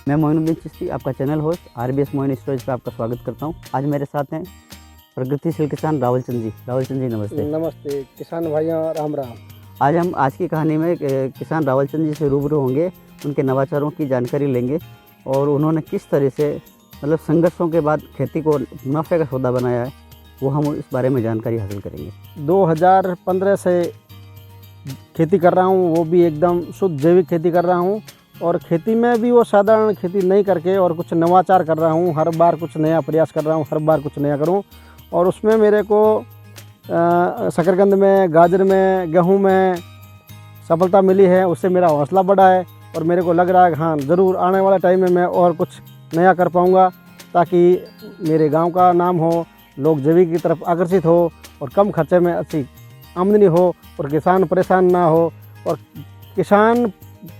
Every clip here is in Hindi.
मैं मोइनुद्दीन चिश्ती, आपका channel host RBS Moin storage पर आपका स्वागत करता हूं। आज मेरे साथ हैं प्रगतिशील किसान रावल चंद जी। रावल चंद जी नमस्ते। नमस्ते किसान भाइयों, राम राम। आज की कहानी में किसान रावल चंद जी से रूबरू होंगे, उनके नवाचारों की जानकारी लेंगे और उन्होंने किस तरह से मतलब संघर्षों के बाद खेती को मुनाफे का सौदा बनाया है, वो हम इस बारे में जानकारी हासिल करेंगे। 2015 से खेती कर रहा हूँ, वो भी एकदम शुद्ध जैविक खेती कर रहा हूँ। और खेती में भी वो साधारण खेती नहीं करके और कुछ नवाचार कर रहा हूँ। हर बार कुछ नया प्रयास कर रहा हूँ, हर बार कुछ नया करूँ। और उसमें मेरे को शकरकंद में, गाजर में, गेहूँ में सफलता मिली है। उससे मेरा हौसला बढ़ा है और मेरे को लग रहा है कि हाँ ज़रूर आने वाले टाइम में मैं और कुछ नया कर पाऊँगा, ताकि मेरे गांव का नाम हो, लोग जैविक की तरफ आकर्षित हो और कम खर्चे में अच्छी आमदनी हो और किसान परेशान ना हो। और किसान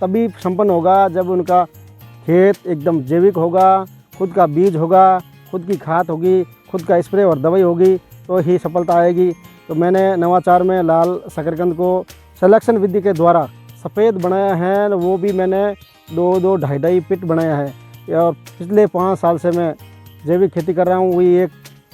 तभी संपन्न होगा जब उनका खेत एकदम जैविक होगा, खुद का बीज होगा, खुद की खाद होगी, खुद का स्प्रे और दवाई होगी, तो ही सफलता आएगी। तो मैंने नवाचार में लाल शकरकंद को सिलेक्शन विधि के द्वारा सफ़ेद बनाया है। वो भी मैंने 2-2, 2.5 फीट बनाया है। और पिछले 5 साल से मैं जैविक खेती कर रहा हूँ। वही एक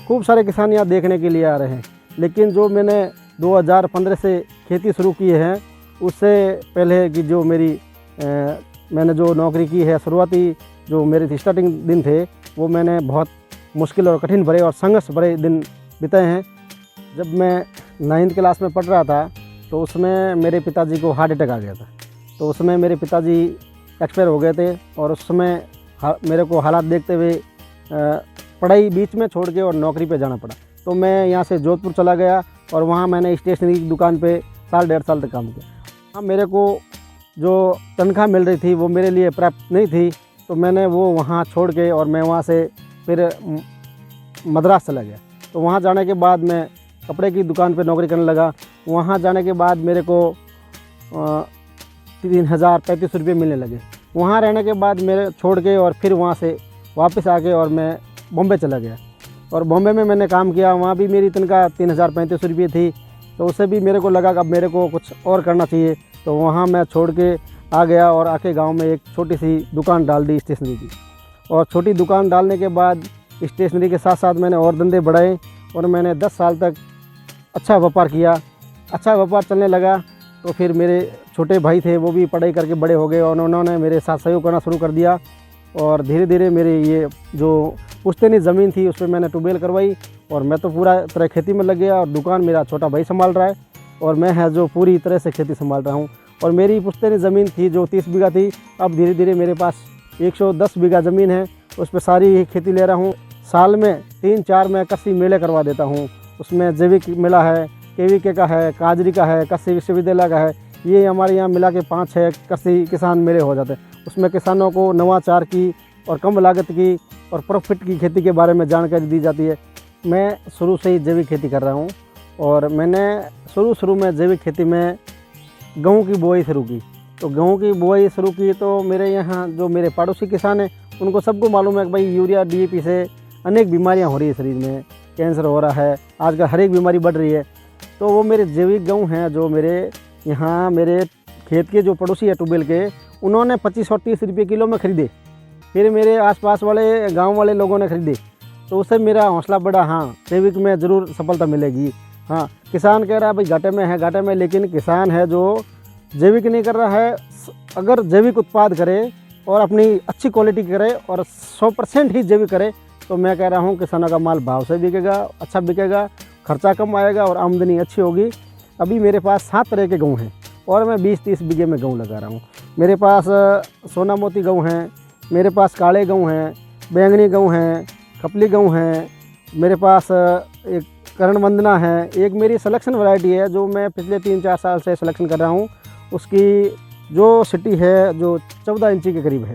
खूब सारे किसान यहाँ देखने के लिए आ रहे हैं, लेकिन जो मैंने 2015 से खेती शुरू की है, उससे पहले की जो मैंने जो नौकरी की है, शुरुआती जो मेरे स्टार्टिंग दिन थे, वो मैंने बहुत मुश्किल और कठिन भरे और संघर्ष भरे दिन बिताए हैं। जब मैं 9th क्लास में पढ़ रहा था, तो उसमें मेरे पिताजी को हार्ट अटैक आ गया था। तो उसमें मेरे पिताजी एक्सपायर हो गए थे और उस समय मेरे को हालात देखते हुए पढ़ाई बीच में छोड़ के और नौकरी पे जाना पड़ा। तो मैं यहाँ से जोधपुर चला गया और वहाँ मैंने स्टेशनरी की दुकान पे 1.5 साल तक काम किया। हाँ, मेरे को जो तनख्वाह मिल रही थी वो मेरे लिए पर्याप्त नहीं थी, तो मैंने वो वहाँ छोड़ के और मैं वहाँ से फिर मद्रास चला गया। तो वहाँ जाने के बाद मैं कपड़े की दुकान पे नौकरी करने लगा। वहाँ जाने के बाद मेरे को 3035 रुपये मिलने लगे। वहाँ रहने के बाद मेरे छोड़ के और फिर वहाँ से वापस आके और मैं बॉम्बे चला गया। और बॉम्बे में मैंने काम किया। वहाँ भी मेरी तनख्वाह 3035 रुपये थी। तो उससे भी मेरे को लगा कि अब मेरे को कुछ और करना चाहिए। तो वहाँ मैं छोड़ के आ गया और आके गांव में एक छोटी सी दुकान डाल दी स्टेशनरी की। और छोटी दुकान डालने के बाद स्टेशनरी के साथ साथ मैंने और धंधे बढ़ाए और मैंने 10 साल तक अच्छा व्यापार किया। अच्छा व्यापार चलने लगा तो फिर मेरे छोटे भाई थे, वो भी पढ़ाई करके बड़े हो गए और उन्होंने मेरे साथ सहयोग करना शुरू कर दिया। और धीरे धीरे मेरे ये जो पुश्तैनी ज़मीन थी उस पर मैंने ट्यूबवेल करवाई और मैं तो पूरा तरह खेती में लग गया। और दुकान मेरा छोटा भाई संभाल रहा है और मैं है जो पूरी तरह से खेती संभाल रहा हूँ। और मेरी पुश्तैनी ज़मीन थी जो 30 बीघा थी, अब धीरे धीरे मेरे पास 110 बीघा ज़मीन है। उस पर सारी खेती ले रहा हूँ। साल में 3-4 मैं कृषि मेले करवा देता हूँ। उसमें जैविक मेला है, KVK का है, काजरी का है, कृषि विश्वविद्यालय का है। ये हमारे यहाँ मिला के 5-6 कृषि किसान मेले हो जाते हैं। उसमें किसानों को नवाचार की और कम लागत की और प्रॉफिट की खेती के बारे में जानकारी दी जाती है। मैं शुरू से ही जैविक खेती कर रहा हूँ और मैंने शुरू में जैविक खेती में गेहूँ की बुआई शुरू की। तो गेहूँ की बुआई शुरू की तो मेरे यहाँ जो मेरे पड़ोसी किसान हैं, उनको सबको मालूम है कि भाई यूरिया DAP से अनेक बीमारियाँ हो रही है, शरीर में कैंसर हो रहा है, आजकल हर एक बीमारी बढ़ रही है। तो वो मेरे जैविक गेहूँ हैं जो मेरे यहाँ मेरे खेत के जो पड़ोसी है ट्यूबवेल के, उन्होंने 25 और 30 रुपये किलो में ख़रीदे। फिर मेरे आसपास वाले गांव वाले लोगों ने ख़रीदे। तो उससे मेरा हौसला बढ़ा, हाँ जैविक में ज़रूर सफलता मिलेगी। हाँ, किसान कह रहा है भाई घाटे में है, घाटे में, लेकिन किसान है जो जैविक नहीं कर रहा है, अगर जैविक उत्पाद करे और अपनी अच्छी क्वालिटी करे और 100% ही जैविक करे, तो मैं कह रहा हूँ किसानों का माल भाव से बिकेगा, अच्छा बिकेगा, खर्चा कम आएगा और आमदनी अच्छी होगी। अभी मेरे पास 7 तरह के गेहूँ हैं और मैं 20-30 बीघे में गेहूँ लगा रहा हूँ। मेरे पास सोना मोती गेहूँ हैं, मेरे पास काले गेहूँ हैं, बैंगनी गेहूँ हैं, खपली गेहूँ हैं, मेरे पास एक करण वंदना है। एक मेरी सिलेक्शन वैरायटी है जो मैं पिछले 3-4 साल से सिलेक्शन कर रहा हूँ। उसकी जो सिटी है जो 14 इंची के करीब है।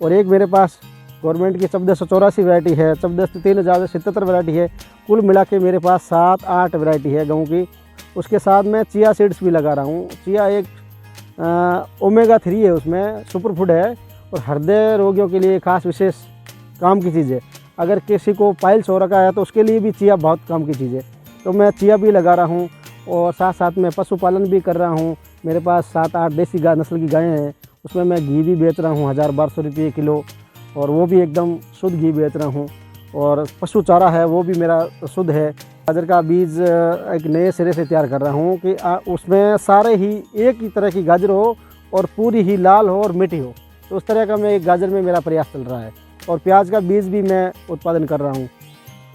और एक मेरे पास गवर्नमेंट की 1484 वैरायटी है, 3077 वैरायटी है। कुल मिला के मेरे पास 7-8 वैरायटी है गेहूँ की। उसके साथ मैं चिया सीड्स भी लगा रहा हूँ। चिया एक ओमेगा 3 है, उसमें सुपर फूड है और हृदय रोगियों के लिए खास विशेष काम की चीज़ है। अगर किसी को पाइल्स हो रखा है तो उसके लिए भी चिया बहुत काम की चीज़ है। तो मैं चिया भी लगा रहा हूँ और साथ साथ में पशुपालन भी कर रहा हूँ। मेरे पास 7-8 देसी नस्ल की गायें हैं, उसमें मैं घी भी बेच रहा हूँ 1000-1200 रुपये किलो। और वो भी एकदम शुद्ध घी बेच रहा हूँ। और पशु चारा है वो भी मेरा शुद्ध है। गाजर का बीज एक नए सिरे से तैयार कर रहा हूँ कि उसमें सारे ही एक ही तरह की गाजर हो और पूरी ही लाल हो और मीठी हो। तो उस तरह का मैं एक गाजर में मेरा प्रयास चल रहा है। और प्याज का बीज भी मैं उत्पादन कर रहा हूँ।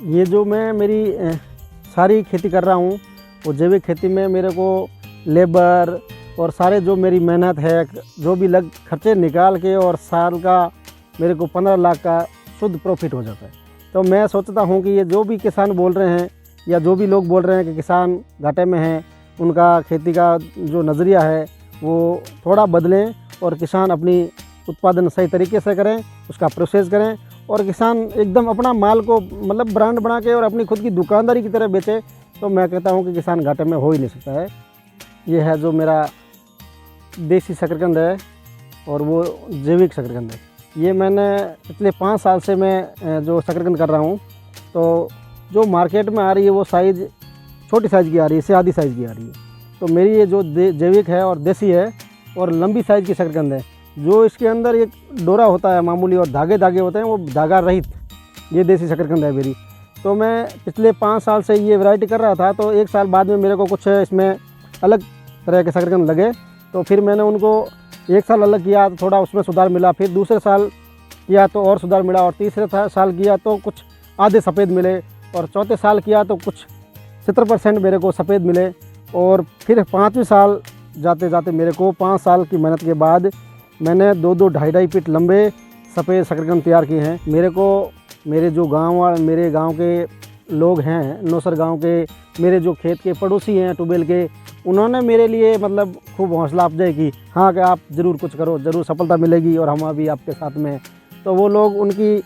ये जो मैं मेरी सारी खेती कर रहा हूँ वो जैविक खेती में मेरे को लेबर और सारे जो मेरी मेहनत है, जो भी खर्चे निकाल के और साल का मेरे को 15 लाख का शुद्ध प्रॉफिट हो जाता है। तो मैं सोचता हूँ कि ये जो भी किसान बोल रहे हैं या जो भी लोग बोल रहे हैं कि किसान घाटे में हैं, उनका खेती का जो नज़रिया है वो थोड़ा बदलें और किसान अपनी उत्पादन सही तरीके से करें, उसका प्रोसेस करें और किसान एकदम अपना माल को मतलब ब्रांड बना के और अपनी खुद की दुकानदारी की तरह बेचे। तो मैं कहता हूँ कि किसान घाटे में हो ही नहीं सकता है। ये है जो मेरा देसी शकरकंद है और वो जैविक शकरकंद है। ये मैंने पिछले 5 साल से मैं जो शकरकंद कर रहा हूँ। तो जो मार्केट में आ रही है वो साइज़ छोटी साइज़ की आ रही है, इससे आधी साइज़ की आ रही है। तो मेरी ये जो जैविक है और देसी है और लंबी साइज़ की शकरकंद है। जो इसके अंदर एक डोरा होता है मामूली और धागे धागे होते हैं, वो धागा रहित ये देसी शकरकंद है मेरी। तो मैं पिछले 5 साल से ये वैरायटी कर रहा था। तो 1 साल बाद में मेरे को कुछ इसमें अलग तरह के शकरकंद लगे। तो फिर मैंने उनको 1 साल अलग किया तो थोड़ा उसमें सुधार मिला। फिर दूसरे साल किया तो और सुधार मिला और तीसरे साल किया तो कुछ आधे सफ़ेद मिले और चौथे साल किया तो कुछ 70% मेरे को सफ़ेद मिले। और फिर 5वें साल जाते जाते मेरे को 5 साल की मेहनत के बाद मैंने 2-2 ढाई फीट लंबे सफ़ेद शकरकंद तैयार किए हैं। मेरे को मेरे जो मेरे गांव के लोग हैं, नौसर गांव के, मेरे जो खेत के पड़ोसी हैं टूबेल के, उन्होंने मेरे लिए मतलब खूब हौसला अफजाई की। हाँ कि आप ज़रूर कुछ करो, ज़रूर सफलता मिलेगी और हम अभी आपके साथ में हैं। तो वो लोग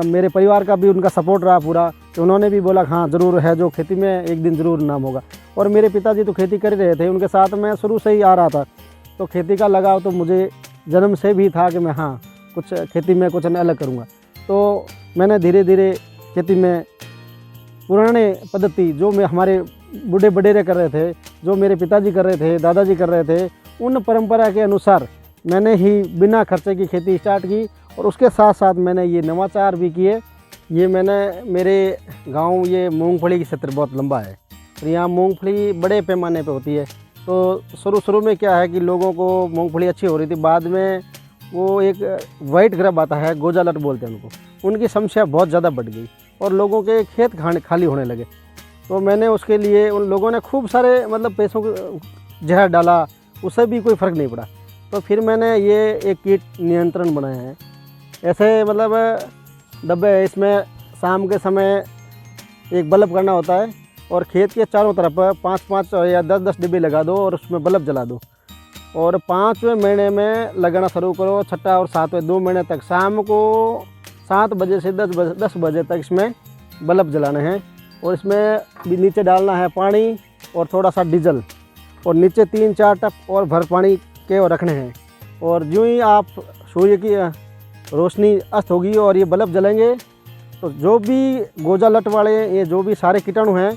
मेरे परिवार का भी उनका सपोर्ट रहा पूरा। तो उन्होंने भी बोला हाँ ज़रूर है, जो खेती में एक दिन ज़रूर नाम होगा। और मेरे पिताजी तो खेती कर रहे थे, उनके साथ मैं शुरू से ही आ रहा था। तो खेती का लगाव तो मुझे जन्म से भी था कि मैं हाँ कुछ खेती में कुछ अलग करूँगा। तो मैंने धीरे धीरे खेती में पुराने पद्धति जो हमारे बूढ़े बडेरे कर रहे थे, जो मेरे पिताजी कर रहे थे, दादाजी कर रहे थे, उन परंपरा के अनुसार मैंने ही बिना खर्चे की खेती स्टार्ट की। और उसके साथ साथ मैंने ये नवाचार भी किए। ये मैंने मेरे गांव ये मूंगफली की क्षेत्र बहुत लंबा है और यहाँ मूंगफली बड़े पैमाने पे होती है। तो शुरू में क्या है कि लोगों को मूंगफली अच्छी हो रही थी, बाद में वो एक वाइट ग्रब आता है, गोजालट बोलते हैं उनको, उनकी समस्या बहुत ज़्यादा बढ़ गई और लोगों के खेत खाली होने लगे। तो मैंने उसके लिए उन लोगों ने खूब सारे मतलब पैसों को जहर डाला, उससे भी कोई फ़र्क नहीं पड़ा। तो फिर मैंने ये एक कीट नियंत्रण बनाया है। ऐसे मतलब डब्बे है, इसमें शाम के समय एक बल्ब करना होता है और खेत के चारों तरफ 5-5 या 10-10 डिब्बे लगा दो और उसमें बल्ब जला दो। और 5वें महीने में लगाना शुरू करो, छठा और 7वें 2 महीने तक शाम को 7 बजे से 10 बजे तक इसमें बल्ब जलाने हैं। और इसमें भी नीचे डालना है पानी और थोड़ा सा डीजल और नीचे 3-4 टप और भर पानी के और रखने हैं। और जो ही आप सूर्य की रोशनी अस्त होगी और ये बल्ब जलेंगे तो जो भी गोजालट वाले ये जो भी सारे कीटाणु हैं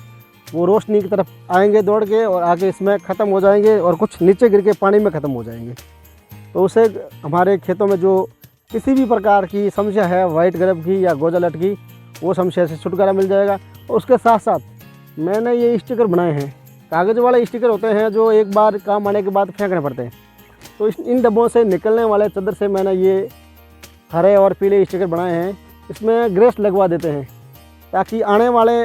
वो रोशनी की तरफ आएंगे दौड़ के और आके इसमें ख़त्म हो जाएंगे और कुछ नीचे गिर के पानी में ख़त्म हो जाएंगे। तो उससे हमारे खेतों में जो किसी भी प्रकार की समस्या है वाइट ग्रब की या गोजालट की, वो समस्या से छुटकारा मिल जाएगा। और उसके साथ साथ मैंने ये स्टिकर बनाए हैं, कागज़ वाले स्टिकर होते हैं जो एक बार काम आने के बाद फेंकने पड़ते हैं। तो इन डब्बों से निकलने वाले चादर से मैंने ये हरे और पीले स्टिकर बनाए हैं। इसमें ग्रेस लगवा देते हैं ताकि आने वाले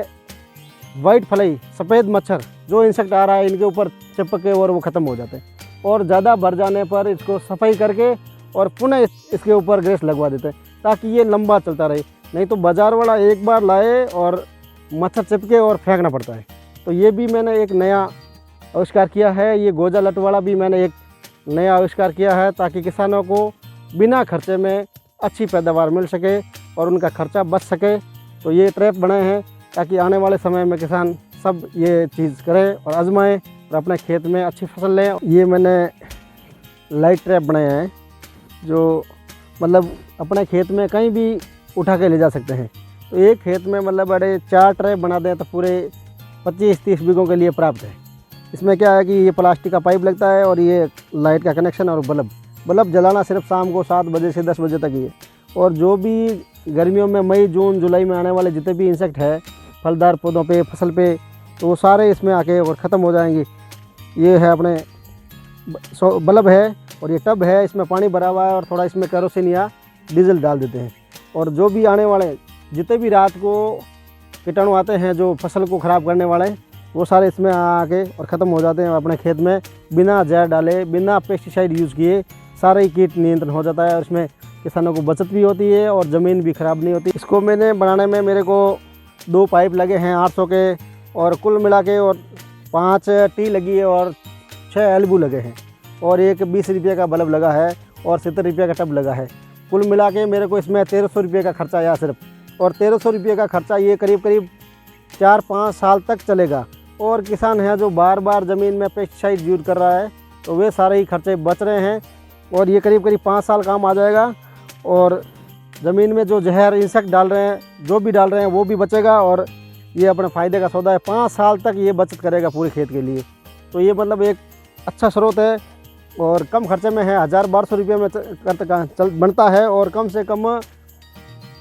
वाइट फ्लाई सफ़ेद मच्छर जो इंसेक्ट आ रहा है इनके ऊपर चिपक के और वो ख़त्म हो जाते हैं। और ज़्यादा भर जाने पर इसको सफाई करके और पुनः इसके ऊपर ग्रेस लगवा देते हैं ताकि ये लंबा चलता रहे। नहीं तो बाज़ार वाला एक बार लाए और मच्छर चिपके और फेंकना पड़ता है। तो ये भी मैंने एक नया आविष्कार किया है। ये गोजालट वाला भी मैंने एक नया आविष्कार किया है ताकि किसानों को बिना खर्चे में अच्छी पैदावार मिल सके और उनका खर्चा बच सके। तो ये ट्रैप बनाए हैं ताकि आने वाले समय में किसान सब ये चीज़ करें और आजमाएं और अपने खेत में अच्छी फसल लें। ये मैंने लाइट ट्रैप बनाए हैं जो मतलब अपने खेत में कहीं भी उठा के ले जा सकते हैं। तो एक खेत में मतलब बड़े 4 ट्रैप बना दें तो पूरे 25-30 बीघों के लिए प्राप्त है। इसमें क्या है कि ये प्लास्टिक का पाइप लगता है और ये लाइट का कनेक्शन और बल्ब जलाना सिर्फ शाम को 7 बजे से 10 बजे तक ही है। और जो भी गर्मियों में मई जून जुलाई में आने वाले जितने भी इंसेक्ट है फलदार पौधों पे फसल पे, तो वो सारे इसमें आके और ख़त्म हो जाएंगे। ये है अपने बल्ब है और ये टब है, इसमें पानी भरा हुआ है और थोड़ा इसमें केरोसिन या डीजल डाल देते हैं। और जो भी आने वाले जितने भी रात को कीटाणु आते हैं जो फसल को ख़राब करने वाले, वो सारे इसमें आके और ख़त्म हो जाते हैं। अपने खेत में बिना जहर डाले, बिना पेस्टिसाइड यूज़ किए सारे ही कीट नियंत्रण हो जाता है और इसमें किसानों को बचत भी होती है और ज़मीन भी ख़राब नहीं होती। इसको मैंने बनाने में मेरे को 2 पाइप लगे हैं 800 के, और कुल मिला के और 5 टी लगी है और 6 एल्बू लगे हैं और एक 20 रुपये का बल्ब लगा है और 70 रुपये का टब लगा है। कुल मिला के मेरे को इसमें 1300 रुपये का खर्चा आया सिर्फ, और 1300 रुपये का खर्चा ये करीब करीब 4-5 साल तक चलेगा। और किसान है जो बार बार ज़मीन में पेस्टिसाइड यूज कर रहा है, तो वे सारे ही खर्चे बच रहे हैं और ये करीब करीब 5 साल काम आ जाएगा। और ज़मीन में जो जहर इंसेक्ट डाल रहे हैं, जो भी डाल रहे हैं, वो भी बचेगा और ये अपने फ़ायदे का सौदा है। 5 साल तक ये बचत करेगा पूरे खेत के लिए। तो ये मतलब एक अच्छा स्रोत है और कम खर्चे में है। 1000-1200 रुपये में बनता है और कम से कम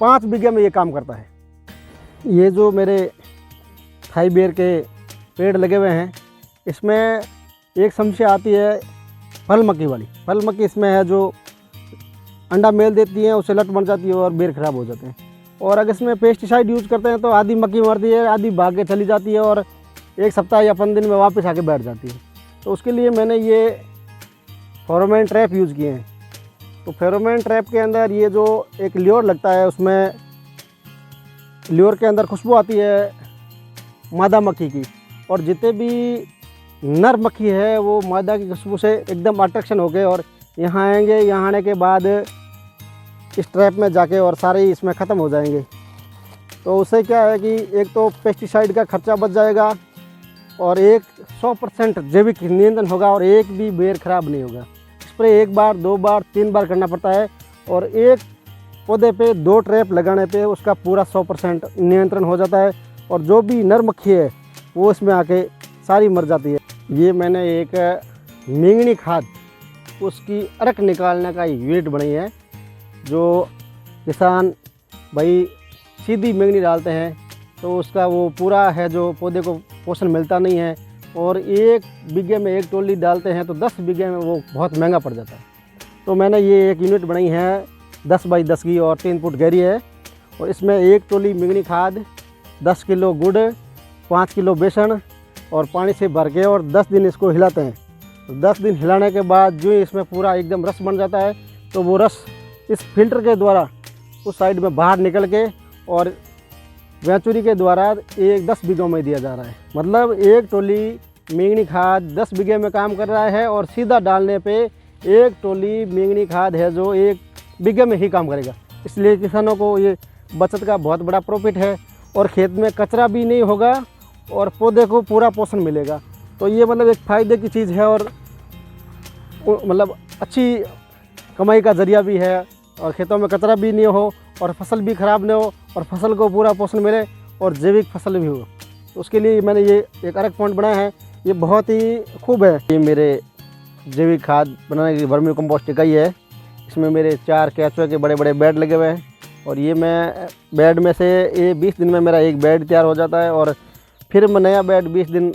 5 बीघे में ये काम करता है। ये जो मेरे थाई बेर के पेड़ लगे हुए हैं, इसमें एक समस्या आती है फल मक्खी वाली। फल मक्खी इसमें है जो अंडा मेल देती है, उससे लट बन जाती है और बेर खराब हो जाते हैं। और अगर इसमें पेस्टिसाइड यूज़ करते हैं तो आधी मक्खी मरती है, आधी भाग के चली जाती है और 1 सप्ताह या 15 दिन में वापस आके बैठ जाती है। तो उसके लिए मैंने ये फेरोमोन ट्रैप यूज़ किए हैं। तो फेरोमोन ट्रैप के अंदर ये जो एक ल्योर लगता है, उसमें ल्योर के अंदर खुशबू आती है मादा मक्खी की, और जितने भी नर मक्खी है वो मादा की खुशबू से एकदम अट्रैक्शन हो गए और यहाँ आएंगे। यहाँ आने के बाद इस ट्रैप में जाके और सारे ही इसमें ख़त्म हो जाएंगे। तो उससे क्या है कि एक तो पेस्टिसाइड का खर्चा बच जाएगा और 100% जैविक नियंत्रण होगा और एक भी बेर खराब नहीं होगा। स्प्रे 1 बार, 2 बार, 3 बार करना पड़ता है और एक पौधे पे 2 ट्रैप लगाने पे उसका पूरा 100% नियंत्रण हो जाता है। और जो भी नर मक्खी है वो इसमें आके सारी मर जाती है। ये मैंने एक मिंगनी खाद, उसकी अर्क निकालने का यूनिट बनाई है। जो किसान भाई सीधी मिंगनी डालते हैं तो उसका वो पूरा है जो पौधे को पोषण मिलता नहीं है, और 1 बीघे में 1 टोली डालते हैं तो 10 बीघे में वो बहुत महंगा पड़ जाता है। तो मैंने ये एक यूनिट बनाई है 10 बाई 10 की और 3 फुट गहरी है, और इसमें 1 टोली मिंगनी खाद, 10 किलो गुड़, 5 किलो बेसन और पानी से भर के और 10 दिन इसको हिलाते हैं। तो 10 दिन हिलाने के बाद जो इसमें पूरा एकदम रस बन जाता है, तो वो रस इस फिल्टर के द्वारा उस साइड में बाहर निकल के और वेंचुरी के द्वारा 10 बीघों में दिया जा रहा है। मतलब 1 टोली मिंगनी खाद 10 बीघे में काम कर रहा है और सीधा डालने पे 1 टोली मिंगनी खाद है जो 1 बीघे में ही काम करेगा। इसलिए किसानों को ये बचत का बहुत बड़ा प्रॉफिट है और खेत में कचरा भी नहीं होगा और पौधे को पूरा पोषण मिलेगा। तो ये मतलब एक फ़ायदे की चीज़ है और मतलब अच्छी कमाई का ज़रिया भी है, और खेतों में कचरा भी नहीं हो और फसल भी ख़राब नहीं हो और फसल को पूरा पोषण मिले और जैविक फसल भी हो। तो उसके लिए मैंने ये एक अलग पॉइंट बनाया है। ये बहुत ही खूब है। ये मेरे जैविक खाद बनाने की वर्मी कंपोस्ट इकाई है। इसमें मेरे 4 केंचुए के बड़े बड़े बेड लगे हुए हैं, और ये मैं बेड में से ये 20 दिन में मेरा एक बेड तैयार हो जाता है, और फिर मैं नया बेड 20 दिन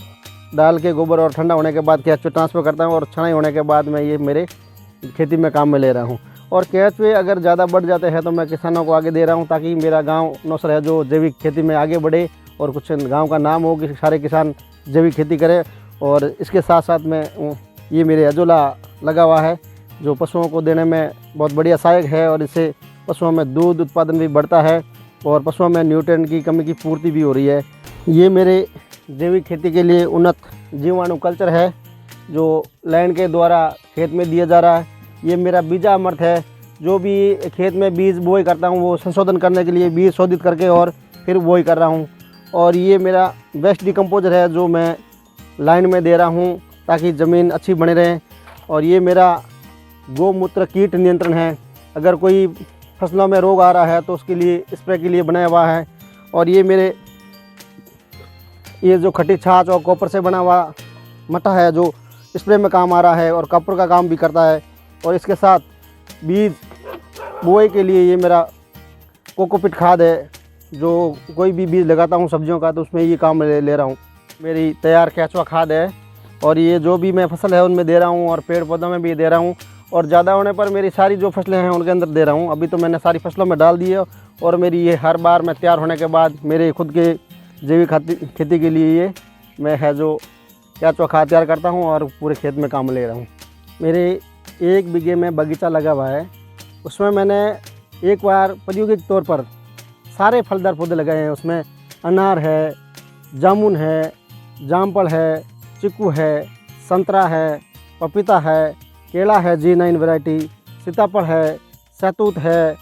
डाल के गोबर और ठंडा होने के बाद केंचुए ट्रांसफ़र करता हूँ, और छनाई होने के बाद मैं ये मेरे खेती में काम में ले रहा हूँ। और केंचुए अगर ज़्यादा बढ़ जाते हैं तो मैं किसानों को आगे दे रहा हूँ, ताकि मेरा गांव नौसर है जो जैविक खेती में आगे बढ़े और कुछ गांव का नाम हो कि सारे किसान जैविक खेती करें। और इसके साथ साथ में ये मेरे अजोला लगा हुआ है जो पशुओं को देने में बहुत बढ़िया सहायक है, और इससे पशुओं में दूध उत्पादन भी बढ़ता है और पशुओं में न्यूट्रिएंट की कमी की पूर्ति भी हो रही है। ये मेरे जैविक खेती के लिए उन्नत जीवाणु कल्चर है जो लैंड के द्वारा खेत में दिया जा रहा है। ये मेरा बीजा अमृत है। जो भी खेत में बीज बोई करता हूँ वो संशोधन करने के लिए बीज शोधित करके और फिर बोई कर रहा हूँ। और ये मेरा वेस्ट डिकम्पोजर है जो मैं लाइन में दे रहा हूँ ताकि ज़मीन अच्छी बने रहे। और ये मेरा गौमूत्र कीट नियंत्रण है। अगर कोई फसलों में रोग आ रहा है तो उसके लिए स्प्रे के लिए बनाया हुआ है। और ये मेरे ये जो खट्टी छाछ और कॉपर से बना हुआ मट्टा है जो स्प्रे में काम आ रहा है और कॉपर का काम भी करता है। और इसके साथ बीज बुआई के लिए ये मेरा कोकोपीट खाद है, जो कोई भी बीज लगाता हूँ सब्जियों का तो उसमें ये काम ले रहा हूँ। मेरी तैयार केंचुआ खाद है और ये जो भी मैं फसल है उनमें दे रहा हूँ और पेड़ पौधों में भी दे रहा हूँ, और ज़्यादा होने पर मेरी सारी जो फसलें हैं उनके अंदर दे रहा हूँ। अभी तो मैंने सारी फसलों में डाल दी है और मेरी ये हर बार मैं तैयार होने के बाद मेरे खुद के जैविक खेती के लिए ये मैं है जो केंचुआ खाद तैयार करता हूँ और पूरे खेत में काम ले रहा हूँ। मेरे 1 बीघे में बगीचा लगा हुआ है, उसमें मैंने एक बार प्रायोगिक तौर पर सारे फलदार पौधे लगाए हैं। उसमें अनार है, जामुन है, जामफल है, चीकू है, संतरा है, पपीता है, केला है G9 वैरायटी, सीताफल है, सहतूत है,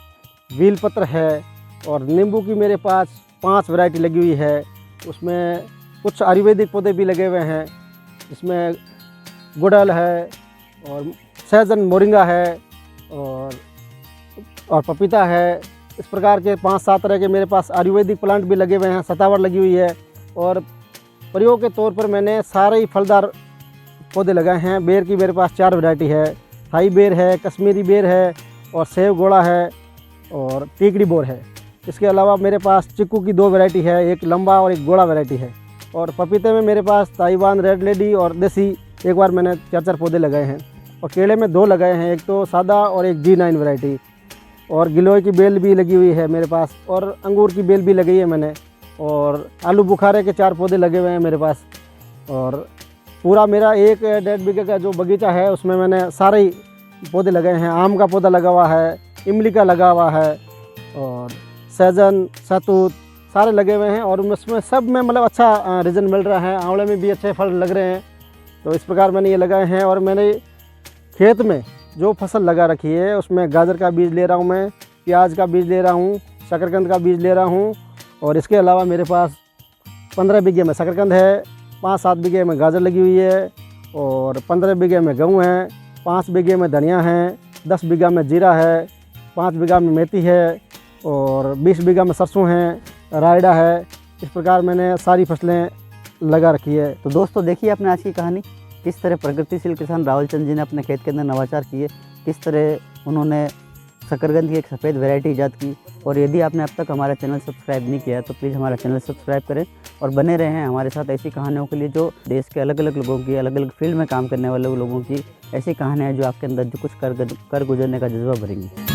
बेलपत्र है और नींबू की मेरे पास 5 वैरायटी लगी हुई है। उसमें कुछ आयुर्वेदिक पौधे भी लगे हुए हैं, इसमें गुड़हल है और सहजन मोरिंगा है और पपीता है। इस प्रकार के 5-7 तरह के मेरे पास आयुर्वेदिक प्लांट भी लगे हुए हैं, सतावर लगी हुई है। और प्रयोग के तौर पर मैंने सारे ही फलदार पौधे लगाए हैं। बेर की मेरे पास 4 वैरायटी है, थाई बेर है, कश्मीरी बेर है और सेव गोड़ा है और टीकड़ी बोर है। इसके अलावा मेरे पास चीकू की 2 वैरायटी है, एक लंबा और एक गोड़ा वैरायटी है। और पपीते में मेरे पास ताइवान रेड लेडी और देसी एक बार मैंने 4 पौधे लगाए हैं। और केले में 2 लगाए हैं, एक तो सादा और एक G9 वैरायटी। और गिलोय की बेल भी लगी हुई है मेरे पास और अंगूर की बेल भी लगी है मैंने। और आलू बुखारे के 4 पौधे लगे हुए हैं मेरे पास। और पूरा मेरा 1.5 बीघे का जो बगीचा है उसमें मैंने सारे ही पौधे लगाए हैं। आम का पौधा लगा हुआ है, इमली का लगा हुआ है और सहजन, सहतूत सारे लगे हुए हैं। और उसमें सब में मतलब अच्छा रिजल्ट मिल रहा है। आंवले में भी अच्छे फल लग रहे हैं। तो इस प्रकार मैंने ये लगाए हैं। और मैंने खेत में जो फसल लगा रखी है उसमें गाजर का बीज ले रहा हूँ मैं, प्याज का बीज ले रहा हूँ, शकरकंद का बीज ले रहा हूँ। और इसके अलावा मेरे पास 15 बीघे में शकरकंद है, 5-7 बीघे में गाजर लगी हुई है और 15 बीघे में गेहूँ है, 5 बीघे में धनिया है, 10 बीघा में जीरा है, 5 बीघा में मेथी है और 20 बीघा में सरसों है, रायडा है। इस प्रकार मैंने सारी फसलें लगा रखी है। तो दोस्तों देखिए आपने आज की कहानी, किस तरह प्रगतिशील किसान रावल चंद जी ने अपने खेत के अंदर नवाचार किए, किस तरह उन्होंने शकरकंद की एक सफ़ेद वैरायटी ईजाद की। और यदि आपने अब तक हमारा चैनल सब्सक्राइब नहीं किया है तो प्लीज़ हमारा चैनल सब्सक्राइब करें और बने रहें हमारे साथ ऐसी कहानियों के लिए जो देश के अलग अलग लोगों की, अलग अलग फील्ड में काम करने वाले लोगों की ऐसी कहानियाँ जो आपके अंदर जो कुछ कर गुजरने का जज्बा भरेंगी।